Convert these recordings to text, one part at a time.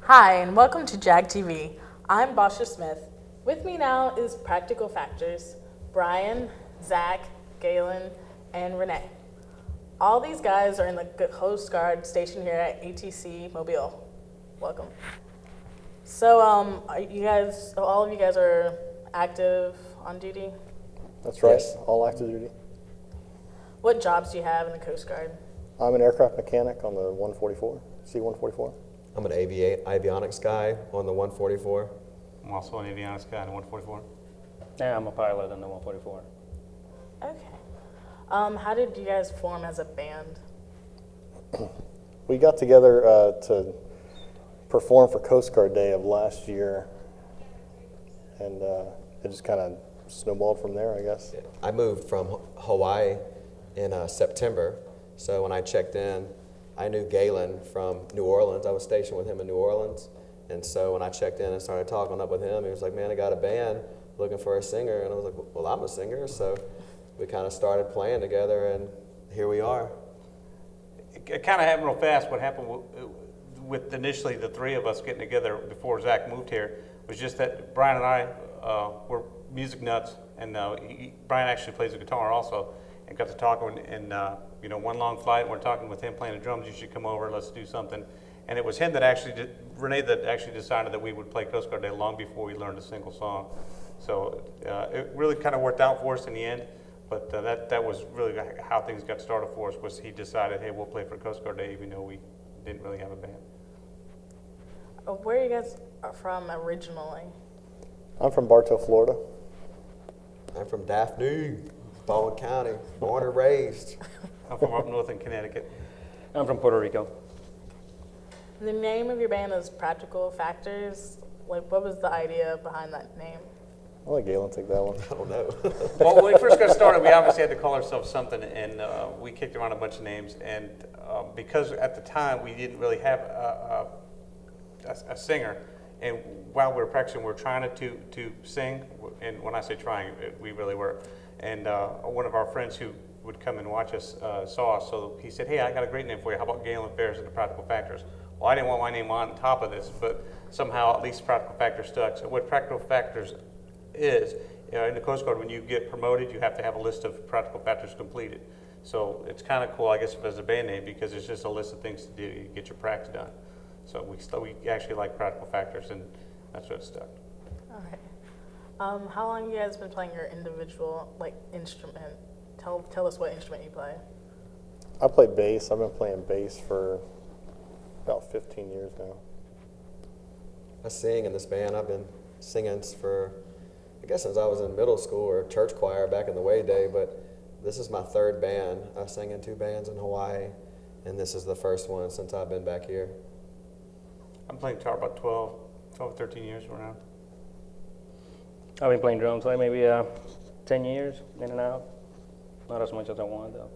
Hi, and welcome to JAG TV. I'm Basha Smith. With me now is Practical Factors, Brian, Zach, Galen, and Renee. All these guys are in the Coast Guard stationed here at ATC Mobile. Welcome. So, all of you guys are active on duty? That's right, Yes. all active duty. What jobs do you have in the Coast Guard? I'm an aircraft mechanic on the 144, C-144. I'm an avionics guy on the 144. I'm also an avionics guy on the 144. Yeah, I'm a pilot on the 144. Okay. How did you guys form as a band? We got together to perform for Coast Guard Day of last year, and it just kind of snowballed from there, I guess. I moved from Hawaii in September, so when I checked in, I knew Galen from New Orleans. I was stationed with him in New Orleans, and so when I checked in and started talking up with him, he was like, "Man, I got a band looking for a singer," and I was like, "Well, I'm a singer," so we kind of started playing together, and here we are. It kind of happened real fast. What happened with initially the three of us getting together before Zach moved here was just that Brian and I were music nuts, and Brian actually plays the guitar also, and got to talking, and one long flight, we're talking with him playing the drums. You should come over, let's do something. And it was him that actually Renee that actually decided that we would play Coast Guard Day long before we learned a single song. So it really kind of worked out for us in the end. But that was really how things got started for us. Was he decided, hey, we'll play for Coast Guard Day, even though we didn't really have a band. Where are you guys from originally? I'm from Bartow, Florida. I'm from Daphne, Baldwin County, born and raised. I'm from up north in Connecticut. I'm from Puerto Rico. The name of your band is Practical Factors. Like, what was the idea behind that name? I'll let Galen take that one. I don't know. Well, when we first got started, we obviously had to call ourselves something, and we kicked around a bunch of names. And because at the time we didn't really have a singer, and while we were practicing, we were trying to sing. And when I say trying, we really were. And one of our friends who would come and watch us saw us, so he said, "Hey, I got a great name for you. How about Galen Farris and the Practical Factors?" Well, I didn't want my name on top of this, but somehow at least Practical Factors stuck. So what Practical Factors is, in the Coast Guard, when you get promoted, you have to have a list of Practical Factors completed. So it's kind of cool, I guess, as a band name, because it's just a list of things to do. You get your practice done. So we actually like Practical Factors, and that's what it stuck. All right. How long have you guys been playing your individual instrument? Tell us what instrument you play. I play bass. I've been playing bass for about 15 years now. I sing in this band. I've been singing for, I guess, since I was in middle school or church choir back in the way day, but this is my third band. I sang in 2 bands in Hawaii, and this is the first one since I've been back here. I'm playing guitar about 12, 13 years around. I've been playing drums like maybe 10 years, in and out. Not as much as I want, though.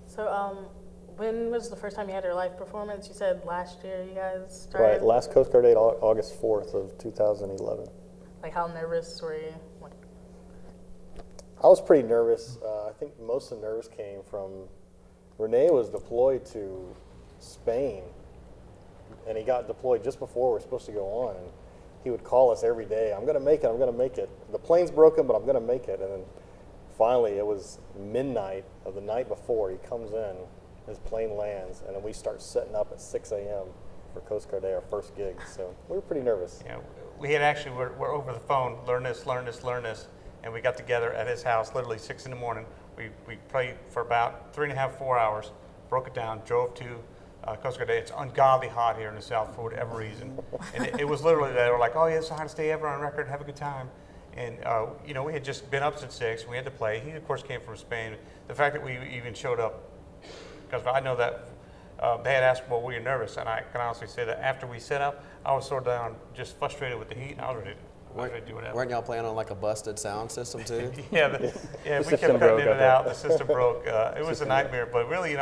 So, when was the first time you had your live performance? You said last year you guys started. Right, last Coast Guard Day, August 4th of 2011. Like, how nervous were you? I was pretty nervous. I think most of the nerves came from Renee was deployed to Spain, and he got deployed just before we were supposed to go on. And he would call us every day, "I'm going to make it, I'm going to make it. The plane's broken, but I'm going to make it." And then finally, it was midnight of the night before. He comes in, his plane lands, and then we start setting up at 6 a.m. for Coast Guard Day, our first gig. So we were pretty nervous. Yeah, we had actually, we're over the phone, learn this, and we got together at his house, literally 6 in the morning. We played for about 3.5, 4 hours, broke it down, drove to Coast Guard Day. It's ungodly hot here in the South for whatever reason. And it was literally, they were like, "Oh, yeah, it's the hottest day ever on record, have a good time." And, we had just been up since 6, we had to play. He, of course, came from Spain. The fact that we even showed up, because I know that they had asked, "Well, were you nervous?" And I can honestly say that after we set up, I was sort of down, just frustrated with the heat, and I was ready to do whatever. Weren't y'all playing on like a busted sound system too? Yeah, we kept cutting broke in and up out. The system broke. It was a nightmare. But really,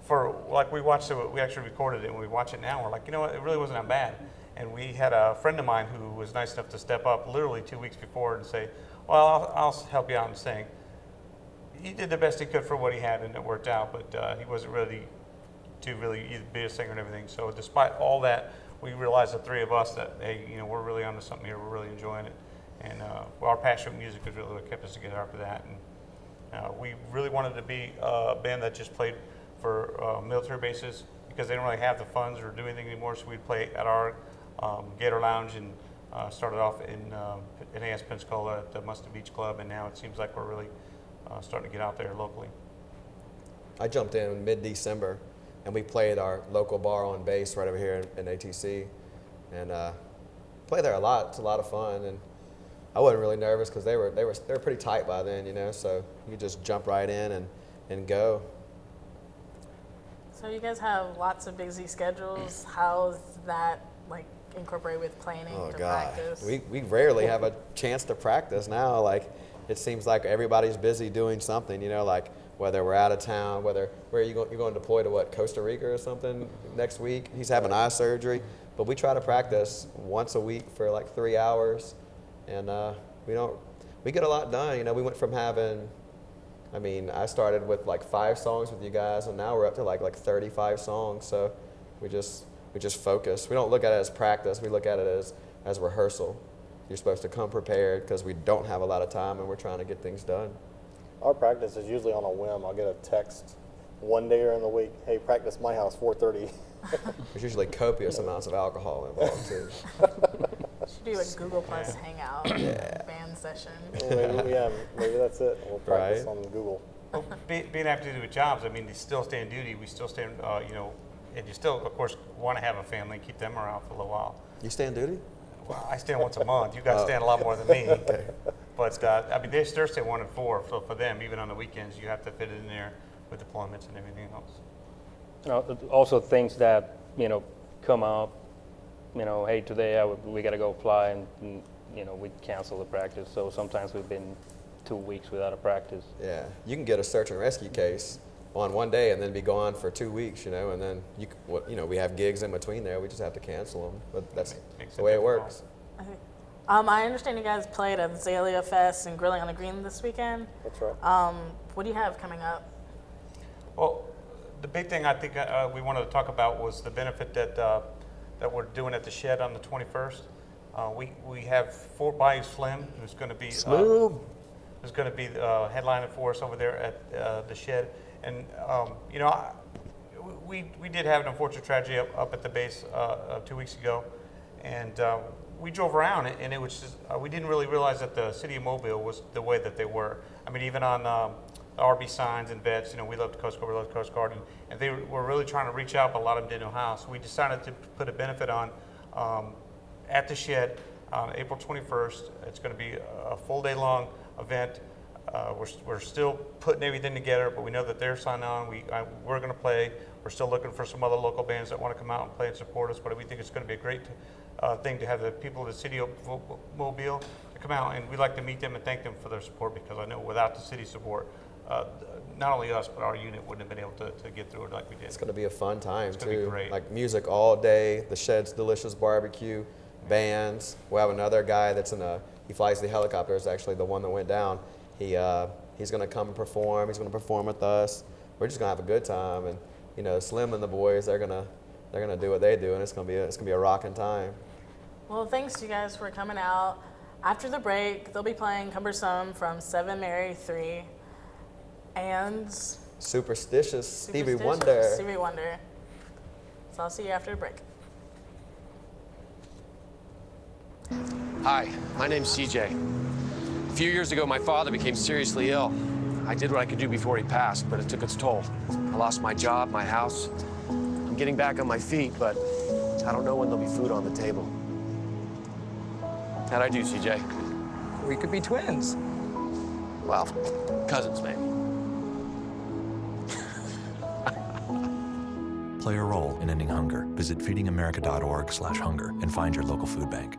for like we watched it, we actually recorded it, and we watch it now. We're like, you know what? It really wasn't that bad. And we had a friend of mine who was nice enough to step up literally 2 weeks before and say, "Well, I'll help you out and sing." He did the best he could for what he had, and it worked out. But he wasn't really to really be a singer and everything. So despite all that, we realized, the three of us, that, hey, we're really onto something here. We're really enjoying it. And our passion for music is really what kept us together after that. And we really wanted to be a band that just played for military bases, because they don't really have the funds or do anything anymore. So we'd play at our Gator Lounge, and started off in NAS Pensacola at the Mustang Beach Club, and now it seems like we're really starting to get out there locally. I jumped in mid-December, and we played our local bar on base right over here in ATC, and played there a lot. It's a lot of fun, and I wasn't really nervous because they were pretty tight by then, so you just jump right in and go. So you guys have lots of busy schedules. How's that incorporate with planning to practice? We rarely have a chance to practice now. Like, it seems like everybody's busy doing something, like whether we're out of town, where are you going to deploy to, what, Costa Rica or something next week? He's having eye surgery. But we try to practice once a week for like 3 hours, and we get a lot done. We went from having, I started with like 5 songs with you guys, and now we're up to like 35 songs. So we just focus. We don't look at it as practice. We look at it as rehearsal. You're supposed to come prepared because we don't have a lot of time, and we're trying to get things done. Our practice is usually on a whim. I'll get a text one day during the week, hey, practice my house 4:30. There's usually copious amounts of alcohol involved too. Should do a Google Plus hangout band session. Maybe that's it. We'll practice Right. on Google. Well, being active with jobs, they still stay in duty. We still stay, and you still, of course, want to have a family and keep them around for a little while. You stay on duty? Well, I stand once a month. You guys stand a lot more than me. Okay. But they're stay 1 and 4. So for them, even on the weekends, you have to fit it in there with deployments and everything else. Also things that, come up, hey, today we got to go fly, and we cancel the practice. So sometimes we've been 2 weeks without a practice. Yeah, you can get a search and rescue case on one day and then be gone for 2 weeks, and then we have gigs in between there. We just have to cancel them, but that's the way it works. Okay. I understand you guys played at Azalea Fest and Grilling on the Green this weekend. That's right. What do you have coming up? Well, the big thing I think we wanted to talk about was the benefit that we're doing at the Shed on the 21st. We have Fort Bayou Slim, who's going to be headlining for us over there at the Shed. And we did have an unfortunate tragedy up at the base 2 weeks ago, and we drove around, and it was just, we didn't really realize that the city of Mobile was the way that they were. Even on RB signs and vets, we love the Coast Guard, we love the Coast Guard, and they were really trying to reach out, but a lot of them didn't know how. So we decided to put a benefit on at the Shed on April 21st. It's going to be a full day long event. We're still putting everything together, but we know that they're signed on. We're going to play. We're still looking for some other local bands that want to come out and play and support us, but we think it's going to be a great thing to have the people of the city of Mobile to come out, and we'd like to meet them and thank them for their support, because I know without the city support, not only us, but our unit wouldn't have been able to get through it like we did. It's going to be a fun time It's too. gonna be great. Like music all day, the Shed's delicious barbecue, bands. We'll have another guy that's he flies the helicopters, actually the one that went down. He's going to come and perform. He's going to perform with us. We're just going to have a good time, and Slim and the boys, they're going to do what they do, and it's going to be a rocking time. Well, thanks you guys for coming out. After the break, they'll be playing Cumbersome from 7 Mary 3 and Superstitious Stevie Superstitious Wonder. Stevie Wonder. So I'll see you after the break. Hi, my name's CJ. A few years ago, my father became seriously ill. I did what I could do before he passed, but it took its toll. I lost my job, my house. I'm getting back on my feet, but I don't know when there'll be food on the table. How'd I do, CJ? We could be twins. Well, cousins, maybe. Play a role in ending hunger. Visit feedingamerica.org/hunger and find your local food bank.